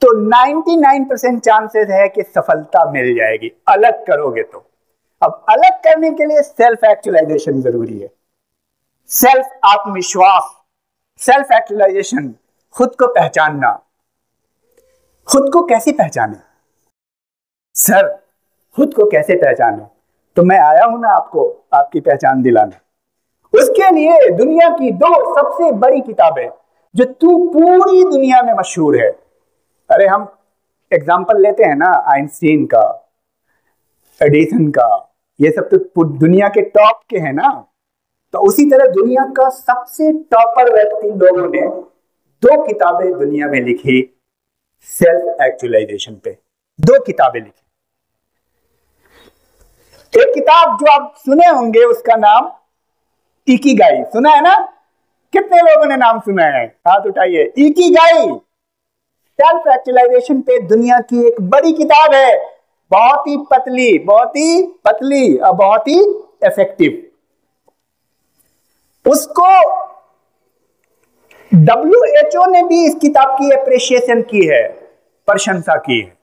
तो 99% चांसेस है कि सफलता मिल जाएगी अलग करोगे तो। अब अलग करने के लिए सेल्फ एक्चुअलाइजेशन जरूरी है, सेल्फ आत्मविश्वास, सेल्फ एक्चुअलाइजेशन, खुद को पहचानना। खुद को कैसे पहचाने सर, खुद को कैसे पहचाने? तो मैं आया हूं ना आपको आपकी पहचान दिलाने। उसके लिए दुनिया की 2 सबसे बड़ी किताबें जो पूरी दुनिया में मशहूर है। अरे हम एग्जाम्पल लेते हैं ना आइंस्टीन का, एडिसन का, ये सब तो दुनिया के टॉप के हैं ना। तो उसी तरह दुनिया का सबसे टॉपर व्यक्ति लोगों ने 2 किताबें दुनिया में लिखी सेल्फ एक्चुअलाइजेशन पे। 2 किताबें लिखी। एक किताब जो आप सुने होंगे उसका नाम इकिगाई, सुना है ना? कितने लोगों ने नाम सुना है? हाथ उठाइए। इकिगाई सेल्फ एक्चुअलाइजेशन पे दुनिया की एक बड़ी किताब है, बहुत ही पतली और बहुत ही इफेक्टिव। उसको WHO ने भी इस किताब की अप्रिशिएशन की है, प्रशंसा की है।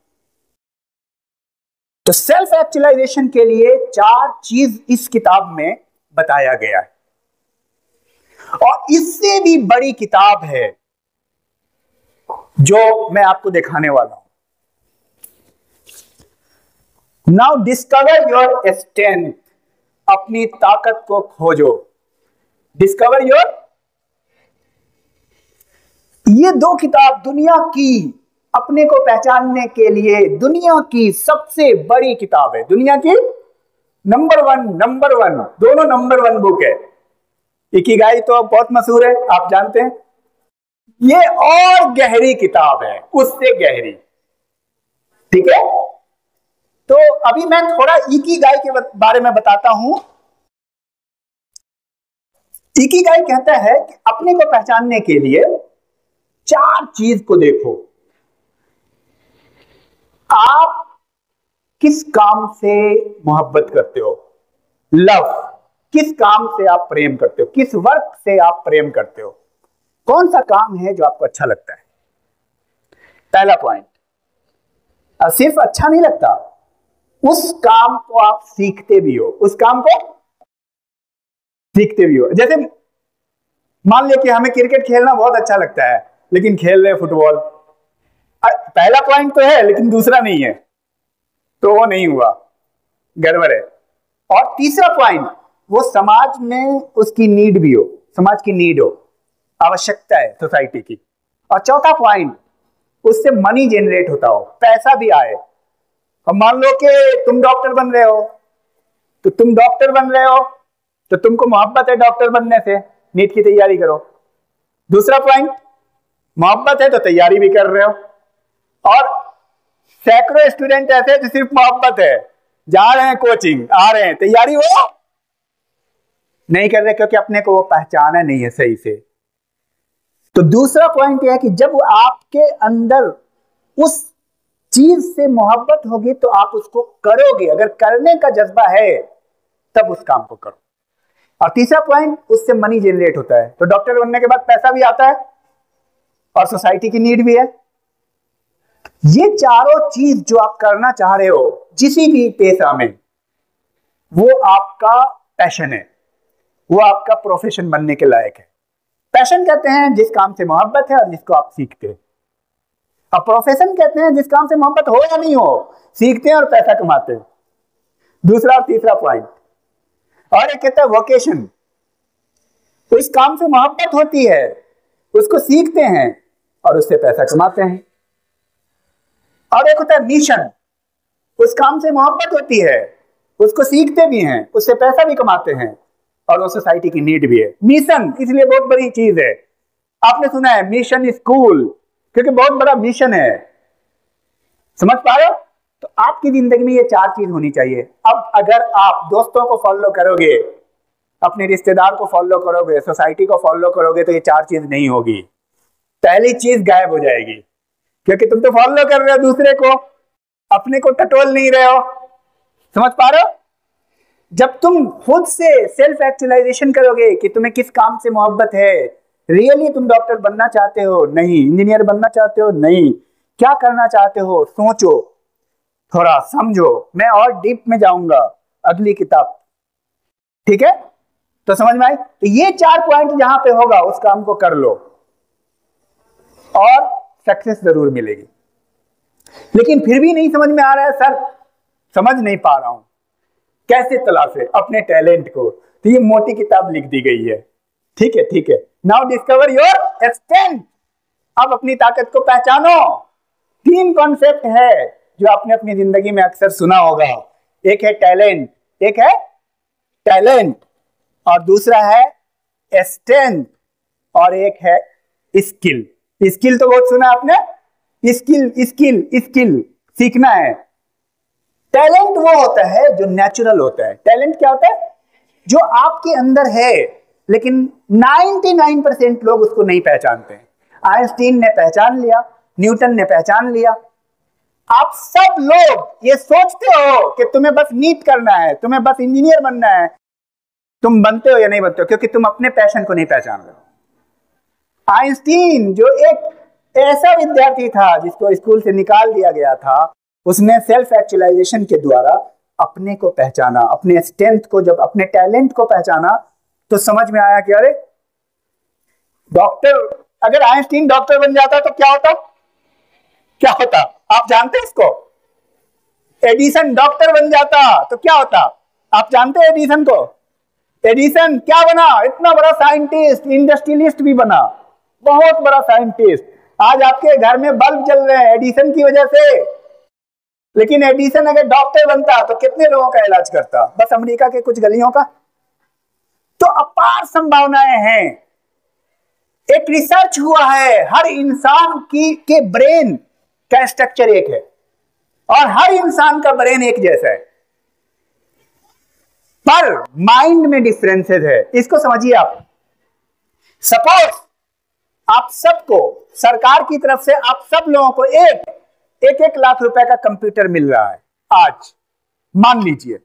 तो सेल्फ एक्चुअलाइजेशन के लिए 4 चीज इस किताब में बताया गया है, और इससे भी बड़ी किताब है जो मैं आपको दिखाने वाला हूं। नाउ डिस्कवर योर स्ट्रेंथ, अपनी ताकत को खोजो। डिस्कवर योर, ये 2 किताब दुनिया की अपने को पहचानने के लिए दुनिया की सबसे बड़ी किताब है, दुनिया की नंबर वन, दोनों नंबर 1 बुक है। इकिगाई तो बहुत मशहूर है, आप जानते हैं। ये और गहरी किताब है, उससे गहरी। ठीक है, तो अभी मैं थोड़ा इकिगाई के बारे में बताता हूं। इकिगाई कहता है कि अपने को पहचानने के लिए 4 चीज को देखो। आप किस काम से मोहब्बत करते हो, लव, किस काम से आप प्रेम करते हो, किस वर्क से आप प्रेम करते हो, कौन सा काम है जो आपको अच्छा लगता है। पहला पॉइंट। अब सिर्फ अच्छा नहीं लगता, उस काम को आप सीखते भी हो, उस काम को सीखते भी हो। जैसे मान लिया कि हमें क्रिकेट खेलना बहुत अच्छा लगता है, लेकिन खेल रहे फुटबॉल। पहला पॉइंट तो है लेकिन दूसरा नहीं है, तो वो नहीं हुआ, गड़बड़ है। और तीसरा पॉइंट, वो समाज में उसकी नीड भी हो, समाज की नीड हो, आवश्यकता है सोसाइटी की। और चौथा पॉइंट, उससे मनी जनरेट होता हो, पैसा भी आए। अब मान लो कि तुम डॉक्टर बन रहे हो, तो तुमको मोहब्बत है डॉक्टर बनने से, नीट की तैयारी करो। दूसरा पॉइंट, मोहब्बत है तो तैयारी भी कर रहे हो। और सैकड़ों स्टूडेंट ऐसे जो सिर्फ मोहब्बत है, जा रहे हैं कोचिंग, आ रहे हैं, तैयारी वो नहीं कर रहे क्योंकि अपने को वो पहचाना नहीं है सही से। तो दूसरा पॉइंट यह है कि जब आपके अंदर उस चीज से मोहब्बत होगी तो आप उसको करोगे, अगर करने का जज्बा है तब उस काम को करो। और तीसरा पॉइंट, उससे मनी जनरेट होता है। तो डॉक्टर बनने के बाद पैसा भी आता है और सोसाइटी की नीड भी है। ये चारों चीज जो आप करना चाह रहे हो जिसी भी पेशा में, वो आपका पैशन है, वो आपका प्रोफेशन बनने के लायक है। पैशन कहते हैं जिस काम से मोहब्बत है और जिसको आप सीखते हैं। अब प्रोफेशन कहते हैं जिस काम से मोहब्बत हो या नहीं हो, सीखते हैं और पैसा कमाते हैं। दूसरा और तीसरा पॉइंट। और एक कहता है वोकेशन, तो इस काम से मोहब्बत होती है, उसको सीखते हैं और उससे पैसा कमाते हैं। और एक होता है मिशन, उस काम से मोहब्बत होती है, उसको सीखते भी हैं, उससे पैसा भी कमाते हैं और वो सोसाइटी की नीड भी है। मिशन इसलिए बहुत बड़ी चीज है। आपने सुना है मिशन स्कूल, क्योंकि बहुत बड़ा मिशन है। समझ पा रहे हो? तो आपकी जिंदगी में ये 4 चीज होनी चाहिए। अब अगर आप दोस्तों को फॉलो करोगे, अपने रिश्तेदार को फॉलो करोगे, सोसाइटी को फॉलो करोगे, तो ये 4 चीज नहीं होगी। पहली चीज गायब हो जाएगी, क्योंकि तुम तो फॉलो कर रहे हो दूसरे को, अपने को टटोल नहीं रहे हो। समझ पा रहे हो? जब तुम खुद से सेल्फ एक्चुअलाइजेशन करोगे कि तुम्हें किस काम से मोहब्बत है, रियली तुम डॉक्टर बनना चाहते हो, नहीं, इंजीनियर बनना चाहते हो, नहीं, क्या करना चाहते हो सोचो, थोड़ा समझो, मैं और डीप में जाऊंगा अगली किताब, ठीक है? तो समझ में आई? तो ये 4 पॉइंट जहां पे होगा उस काम को कर लो और सक्सेस जरूर मिलेगी। लेकिन फिर भी नहीं समझ में आ रहा है सर, समझ नहीं पा रहा हूं, कैसे तलाशे अपने टैलेंट को? तो ये मोटी किताब लिख दी गई है, ठीक है, ठीक है। नाउ डिस्कवर योर स्ट्रेंथ, अब अपनी ताकत को पहचानो। 3 कॉन्सेप्ट है जो आपने अपनी जिंदगी में अक्सर सुना होगा, एक है टैलेंट, एक है टैलेंट, और दूसरा है स्ट्रेंथ, और एक है स्किल। स्किल तो बहुत सुना आपने, स्किल स्किल स्किल सीखना है। टैलेंट वो होता है जो नेचुरल होता है। टैलेंट क्या होता है? जो आपके अंदर है, लेकिन 99% लोग उसको नहीं पहचानते। आइंस्टीन ने पहचान लिया, न्यूटन ने पहचान लिया। आप सब लोग ये सोचते हो कि तुम्हें बस नीट करना है, तुम्हें बस इंजीनियर बनना है, तुम बनते हो या नहीं बनते हो? क्योंकि तुम अपने पैशन को नहीं पहचान रहे हो। आइंस्टीन जो एक ऐसा विद्यार्थी था जिसको स्कूल से निकाल दिया गया था, उसने सेल्फ एक्चुअलाइजेशन के द्वारा अपने को पहचाना, अपने स्ट्रेंथ को, जब अपने टैलेंट को पहचाना तो समझ में आया कि अरे डॉक्टर, अगर आइंस्टीन डॉक्टर बन जाता तो क्या होता? क्या होता आप जानते हैं इसको? एडिसन डॉक्टर बन जाता तो क्या होता आप जानते हैं एडिसन को? एडिसन क्या बना? इतना बड़ा साइंटिस्ट, इंडस्ट्रियलिस्ट भी बना, बहुत बड़ा साइंटिस्ट। आज आपके घर में बल्ब जल रहे हैं एडिसन की वजह से। लेकिन एडिसन अगर डॉक्टर बनता तो कितने लोगों का इलाज करता? बस अमेरिका के कुछ गलियों का। तो अपार संभावनाएं हैं। एक रिसर्च हुआ है, हर इंसान के ब्रेन का स्ट्रक्चर एक है और हर इंसान का ब्रेन एक जैसा है, पर माइंड में डिफरेंसेस है। इसको समझिए आप। सपोज आप सबको सरकार की तरफ से आप सब लोगों को एक लाख रुपए का कंप्यूटर मिल रहा है आज, मान लीजिए।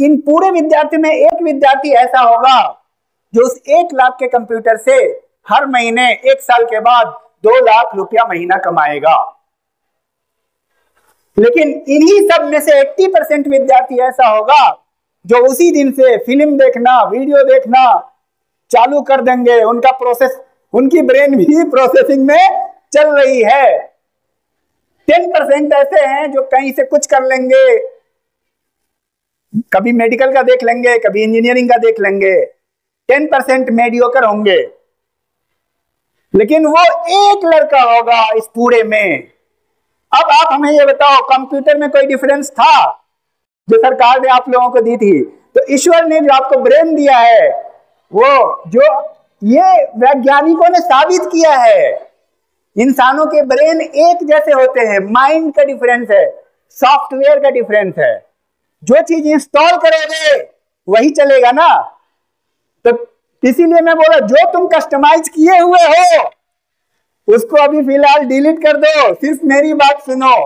इन पूरे विद्यार्थी में एक विद्यार्थी ऐसा होगा जो उस 1 लाख के कंप्यूटर से हर महीने 1 साल के बाद 2 लाख रुपया महीना कमाएगा। लेकिन इन्हीं सब में से 80% विद्यार्थी ऐसा होगा जो उसी दिन से फिल्म देखना, वीडियो देखना चालू कर देंगे। उनका प्रोसेस, उनकी ब्रेन भी प्रोसेसिंग में चल रही है। 10% ऐसे हैं जो कहीं से कुछ कर लेंगे, कभी मेडिकल का देख लेंगे, कभी इंजीनियरिंग का देख लेंगे। 10% मेडियोकर होंगे। लेकिन वो एक लड़का होगा इस पूरे में। अब आप हमें ये बताओ, कंप्यूटर में कोई डिफरेंस था जो सरकार ने आप लोगों को दी थी? तो ईश्वर ने जो आपको ब्रेन दिया है, वो जो ये वैज्ञानिकों ने साबित किया है, इंसानों के ब्रेन एक जैसे होते हैं। माइंड का डिफरेंस है, सॉफ्टवेयर का डिफरेंस है। जो चीज इंस्टॉल करोगे वही चलेगा ना। तो इसीलिए मैं बोला, जो तुम कस्टमाइज किए हुए हो उसको अभी फिलहाल डिलीट कर दो, सिर्फ मेरी बात सुनो।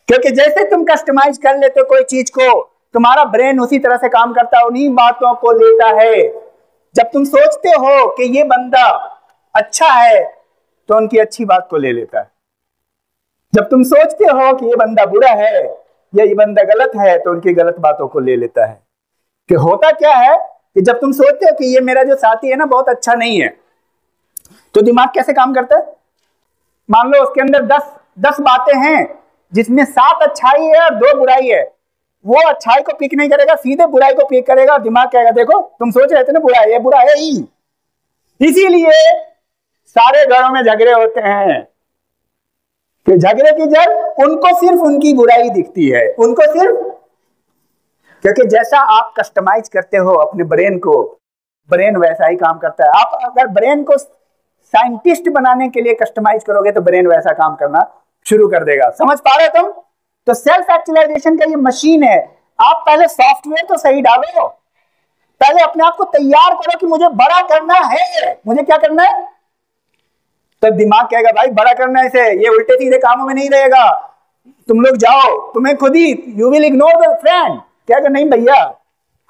क्योंकि जैसे तुम कस्टमाइज कर लेते हो कोई चीज को, तुम्हारा ब्रेन उसी तरह से काम करता है, उन्हीं बातों को लेता है। जब तुम सोचते हो कि ये बंदा अच्छा है तो उनकी अच्छी बात को ले लेता है। जब तुम सोचते हो कि ये बंदा बुरा है या ये बंदा गलत है तो उनकी गलत बातों को ले लेता है। कि होता क्या है कि जब तुम सोचते हो कि ये मेरा जो साथी है ना बहुत अच्छा नहीं है, तो दिमाग कैसे काम करता है? मान लो उसके अंदर 10 बातें हैं जिसमें 7 अच्छाई है और 2 बुराई है। वो अच्छाई को पिक नहीं करेगा, सीधे बुराई को पिक करेगा। दिमाग कहेगा देखो तुम सोच रहे थे ना बुरा है, ये बुरा है ही। इसीलिए सारे घरों में झगड़े होते हैं कि झगड़े की जड़ उनको सिर्फ उनकी बुराई दिखती है, उनको सिर्फ। क्योंकि जैसा आप कस्टमाइज करते हो अपने ब्रेन को, ब्रेन वैसा ही काम करता है। आप अगर ब्रेन को साइंटिस्ट बनाने के लिए कस्टमाइज करोगे तो ब्रेन वैसा काम करना शुरू कर देगा। समझ पा रहे तुम? तो सेल्फ एक्चुअलाइजेशन का ये मशीन है। आप पहले सॉफ्टवेयर तो सही डालो, पहले अपने आप को तैयार करो कि मुझे बड़ा करना है। मुझे क्या करना है? तो दिमाग कहेगा भाई बड़ा करना है इसे, ये उल्टे सीधे कामों में नहीं रहेगा, तुम लोग जाओ, तुम्हें खुद ही you will ignore the friend. क्या कर, नहीं भैया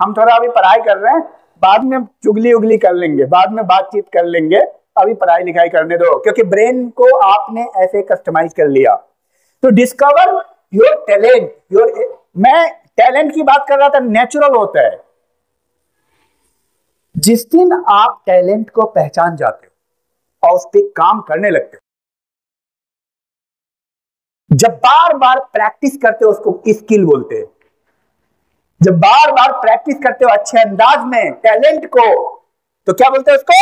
हम थोड़ा अभी पढ़ाई कर रहे हैं, बाद में चुगली उगली कर लेंगे, बाद में बातचीत कर लेंगे, अभी पढ़ाई लिखाई करने दो, क्योंकि ब्रेन को आपने ऐसे कस्टमाइज कर लिया। तो डिस्कवर योर टैलेंट, मैं टैलेंट की बात कर रहा था, नेचुरल होता है। जिस दिन आप टैलेंट को पहचान जाते हो और उस पर काम करने लगते हो, जब बार बार प्रैक्टिस करते हो उसको स्किल बोलते हैं। जब बार बार प्रैक्टिस करते हो अच्छे अंदाज में टैलेंट को, तो क्या बोलते हैं उसको?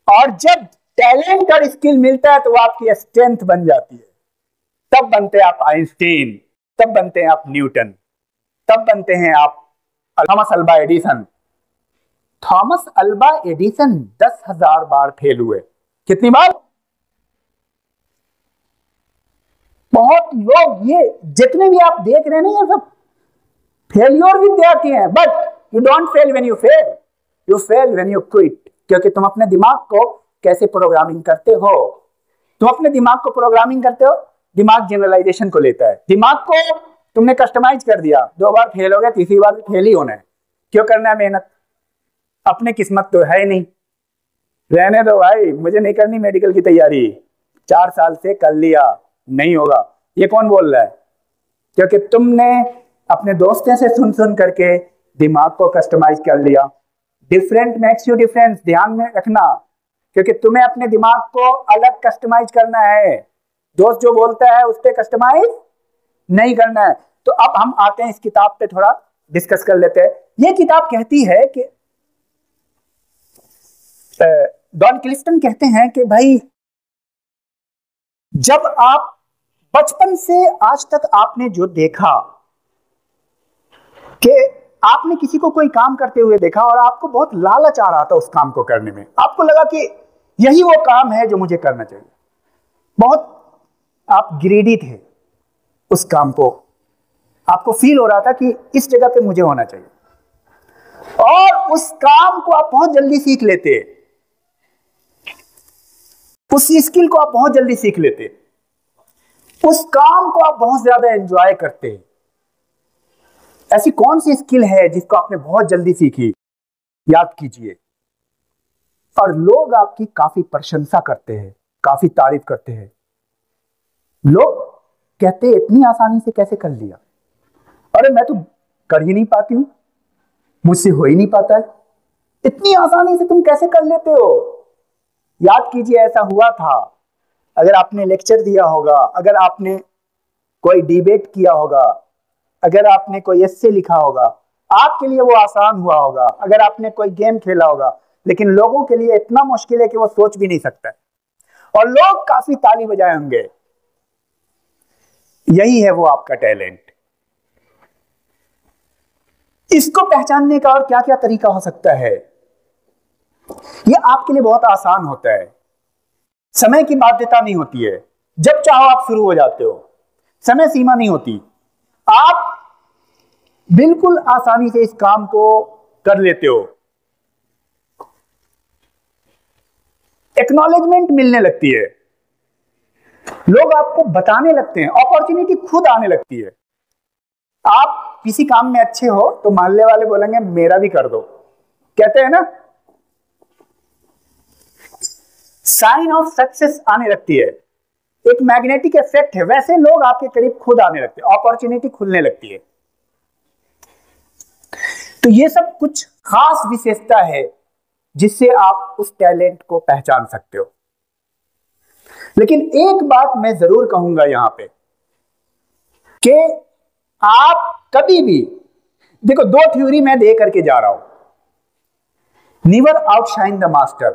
और जब टैलेंट और स्किल मिलता है तो वो आपकी स्ट्रेंथ बन जाती है। तब बनते हैं आप आइंस्टीन, तब बनते हैं आप न्यूटन, तब बनते हैं आप Thomas Alva Edison. Thomas Alva Edison 10,000 बार फेल हुए। कितनी बार? बहुत लोग, ये जितने भी आप देख रहे हैं ना, ये सब फेल्योर विद्यार्थी हैं। But you don't fail when you fail, you fail when you quit. क्योंकि तुम अपने दिमाग को कैसे प्रोग्रामिंग करते हो? तुम अपने दिमाग को प्रोग्रामिंग करते हो, दिमाग जनरलाइजेशन को लेता है। दिमाग को तुमने कस्टमाइज कर दिया, 2 बार फेल हो गया, तीसरी बार भी फेल ही होना है। क्यों करना है मेहनत? अपने किस्मत तो है नहीं, रहने दो भाई, मुझे नहीं करनी मेडिकल की तैयारी, 4 साल से कर लिया, नहीं होगा। ये कौन बोल रहा है? क्योंकि तुमने अपने दोस्तों से सुन सुन करके दिमाग को कस्टमाइज कर लिया। डिफरेंट मेक्स यू डिफरेंस, ध्यान में रखना, क्योंकि तुम्हें अपने दिमाग को अलग कस्टमाइज करना है। दोस्त जो बोलता है उस पर कस्टमाइज नहीं करना है। तो अब हम आते हैं इस किताब पे, थोड़ा डिस्कस कर लेते हैं। ये किताब कहती है कि डॉन क्लिफ्टन कहते हैं कि भाई, जब आप बचपन से आज तक आपने जो देखा कि आपने किसी को कोई काम करते हुए देखा और आपको बहुत लालच आ रहा था उस काम को करने में, आपको लगा कि यही वो काम है जो मुझे करना चाहिए, बहुत आप ग्रीडी थे उस काम को, आपको फील हो रहा था कि इस जगह पे मुझे होना चाहिए, और उस काम को आप बहुत जल्दी सीख लेते, उस स्किल को आप बहुत जल्दी सीख लेते, उस काम को आप बहुत ज्यादा एंजॉय करते। ऐसी कौन सी स्किल है जिसको आपने बहुत जल्दी सीखी? याद कीजिए। और लोग आपकी काफी प्रशंसा करते हैं, काफी तारीफ करते हैं। लोग कहते हैं इतनी आसानी से कैसे कर लिया, अरे मैं तो कर ही नहीं पाती हूं, मुझसे हो ही नहीं पाता है, इतनी आसानी से तुम कैसे कर लेते हो? याद कीजिए, ऐसा हुआ था। अगर आपने लेक्चर दिया होगा, अगर आपने कोई डिबेट किया होगा, अगर आपने कोई एस्से लिखा होगा, आपके लिए वो आसान हुआ होगा। अगर आपने कोई गेम खेला होगा, लेकिन लोगों के लिए इतना मुश्किल है कि वो सोच भी नहीं सकता, और लोग काफी ताली बजाए होंगे। यही है वो आपका टैलेंट। इसको पहचानने का और क्या क्या तरीका हो सकता है, ये आपके लिए बहुत आसान होता है। समय की बाध्यता नहीं होती है, जब चाहो आप शुरू हो जाते हो, समय सीमा नहीं होती, आप बिल्कुल आसानी से इस काम को कर लेते हो। एक्नॉलेजमेंट मिलने लगती है, लोग आपको बताने लगते हैं, अपॉर्चुनिटी खुद आने लगती है। आप किसी काम में अच्छे हो तो मोहल्ले वाले बोलेंगे मेरा भी कर दो, कहते हैं ना, साइन ऑफ सक्सेस आने लगती है, एक मैग्नेटिक इफेक्ट है। वैसे लोग आपके करीब खुद आने लगते हैं, अपॉर्चुनिटी खुलने लगती है। तो ये सब कुछ खास विशेषता है जिससे आप उस टैलेंट को पहचान सकते हो। लेकिन एक बात मैं जरूर कहूंगा यहां पे कि आप कभी भी देखो, 2 थ्योरी मैं दे करके जा रहा हूं। Never outshine the master,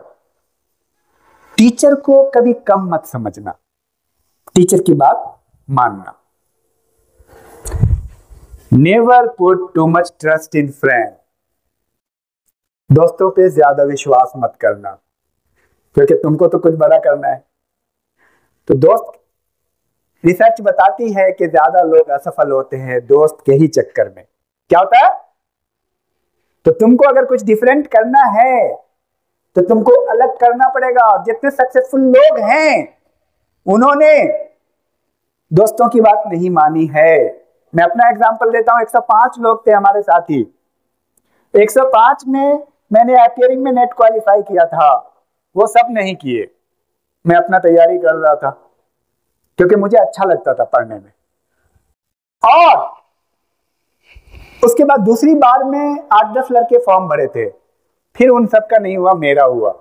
teacher को कभी कम मत समझना, टीचर की बात मानना। Never put too much trust in friend, दोस्तों पे ज्यादा विश्वास मत करना, क्योंकि तुमको तो कुछ बड़ा करना है। तो दोस्त, रिसर्च बताती है कि ज्यादा लोग असफल होते हैं दोस्त के ही चक्कर में। क्या होता है? तो तुमको अगर कुछ डिफरेंट करना है तो तुमको अलग करना पड़ेगा। और जितने सक्सेसफुल लोग हैं उन्होंने दोस्तों की बात नहीं मानी है। मैं अपना एग्जांपल देता हूं, 105 लोग थे हमारे साथी, 105 में मैंने अपियरिंग में नेट क्वालिफाई किया था, वो सब नहीं किए। मैं अपना तैयारी कर रहा था क्योंकि मुझे अच्छा लगता था पढ़ने में। और उसके बाद दूसरी बार में 8-10 लड़के फॉर्म भरे थे, फिर उन सब का नहीं हुआ, मेरा हुआ।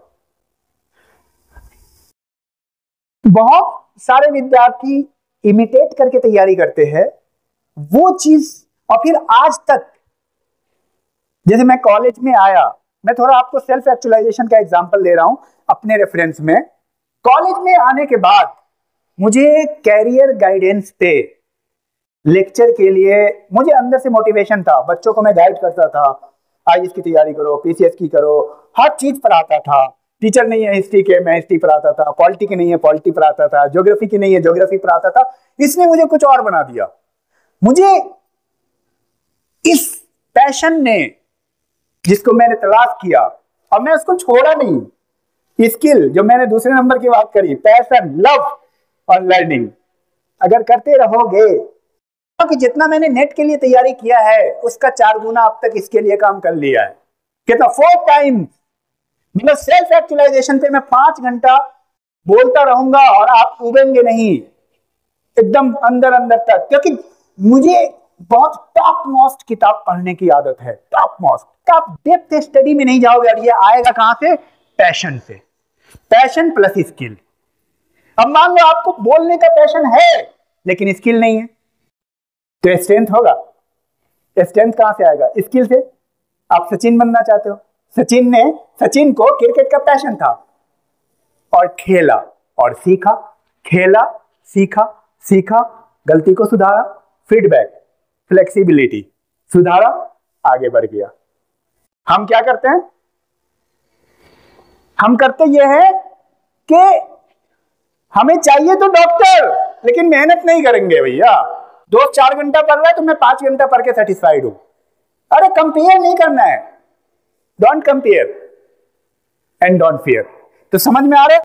बहुत सारे विद्यार्थी इमिटेट करके तैयारी करते हैं वो चीज, और फिर आज तक, जैसे मैं कॉलेज में आया, मैं थोड़ा आपको सेल्फ एक्चुअलाइजेशन का एग्जांपल दे रहा हूं अपने रेफरेंस में। कॉलेज में आने के बाद मुझे कैरियर गाइडेंस पे लेक्चर के लिए मुझे अंदर से मोटिवेशन था, बच्चों को मैं गाइड करता था, आईएएस की तैयारी करो, पीसीएस की करो, हर चीज पढ़ाता था। टीचर नहीं है हिस्ट्री के, मैं हिस्ट्री पढ़ाता था, पॉलिटी की नहीं है पॉलिटी पढ़ाता था, ज्योग्राफी की नहीं है ज्योग्राफी पढ़ाता था। इसने मुझे कुछ और बना दिया। मुझे इस पैशन ने, जिसको मैंने तलाश किया और मैं उसको छोड़ा नहीं, स्किल जो मैंने दूसरे नंबर की बात करी, पैशन, लव और लर्निंग, अगर करते रहोगे कि जितना मैंने नेट के लिए तैयारी किया है उसका 4 गुना अब तक इसके लिए काम कर लिया है। कितना 4 टाइम्स। मतलब सेल्फ एक्चुअलाइजेशन पे मैं 5 घंटा बोलता रहूंगा और आप उबेंगे नहीं, एकदम अंदर अंदर तक, क्योंकि मुझे बहुत टॉप मोस्ट किताब पढ़ने की आदत है। Top most. आप डेप्थ स्टडी में नहीं जाओगे और ये आएगा कहां से? पैशन से। Passion plus skill. अब मान लो आपको बोलने का पैशन है लेकिन स्किल नहीं है, तो स्ट्रेंथ होगा? स्ट्रेंथ कहां से आएगा? स्किल से। आप सचिन बनना चाहते हो, सचिन को क्रिकेट का पैशन था और खेला और सीखा, खेला, सीखा, गलती को सुधारा, फीडबैक, फ्लेक्सिबिलिटी, सुधारा, आगे बढ़ गया। हम क्या करते हैं? हम करते यह है कि हमें चाहिए तो डॉक्टर, लेकिन मेहनत नहीं करेंगे भैया। दोस्त 4 घंटा पढ़ रहा है तो मैं 5 घंटा पढ़ के सेटिस्फाइड हूं। अरे कंपेयर नहीं करना है। Don't compare and don't fear. तो समझ में आ रहा है?